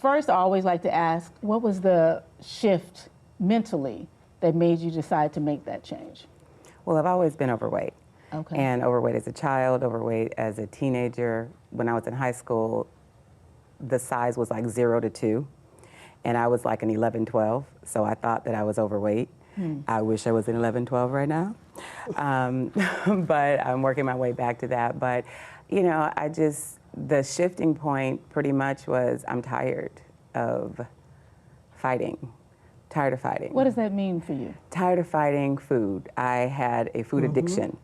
first, I always like to ask, what was the shift mentally that made you decide to make that change? Well, I've always been overweight. Okay. And overweight as a child, overweight as a teenager. When I was in high school, the size was like 0 to 2. And I was like an 11, 12. So I thought that I was overweight. I wish I was an 11, 12 right now. But I'm working my way back to that. But, you know, the shifting point pretty much was I'm tired of fighting. Tired of fighting. What does that mean for you? Tired of fighting food. I had a food addiction,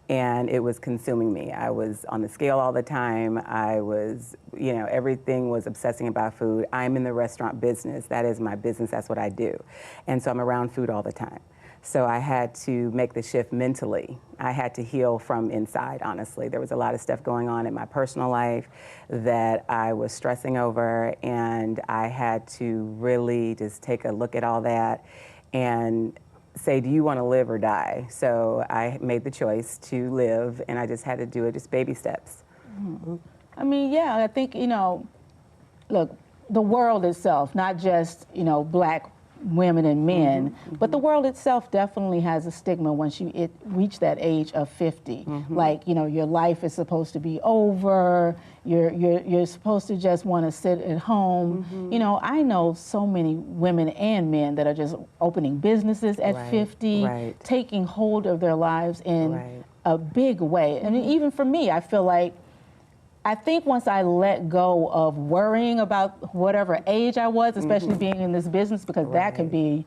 and it was consuming me. I was on the scale all the time. I was, you know, everything was obsessing about food. I'm in the restaurant business. That is my business. That's what I do. And so I'm around food all the time. So I had to make the shift mentally. I had to heal from inside, honestly. There was a lot of stuff going on in my personal life that I was stressing over, and I had to really just take a look at all that and say, do you want to live or die? So I made the choice to live, and I just had to do it, just baby steps. I mean, yeah, I think, you know, look, the world itself, not just, you know, black women and men, but the world itself definitely has a stigma once you reach that age of 50. Like, you know, your life is supposed to be over. You're supposed to just want to sit at home. You know, I know so many women and men that are just opening businesses at 50, taking hold of their lives in a big way. I mean, even for me, I think once I let go of worrying about whatever age I was, especially being in this business, because that can be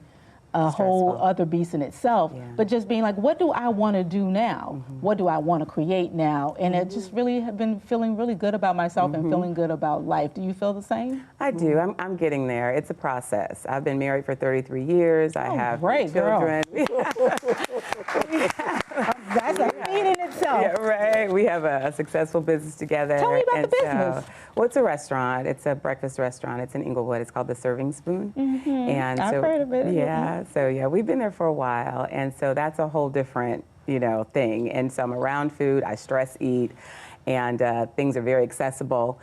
a whole other beast in itself, but just being like, what do I want to do now? What do I want to create now? And it just really have been feeling really good about myself and feeling good about life. Do you feel the same? I do. I'm getting there. It's a process. I've been married for 33 years. I have children. That's a feat in itself. Yeah, right. We have a successful business together. Tell me about the business. Well, it's a restaurant. It's a breakfast restaurant. It's in Inglewood. It's called the Serving Spoon. And I've heard of it. Yeah. So yeah, we've been there for a while, and so that's a whole different, you know, thing. And so I'm around food. I stress eat. And things are very accessible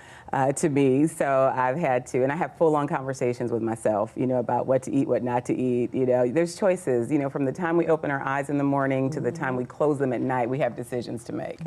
to me, so I've had to, and I have full-on conversations with myself, you know, about what to eat, what not to eat. You know, there's choices, you know, from the time we open our eyes in the morning to the time we close them at night, we have decisions to make.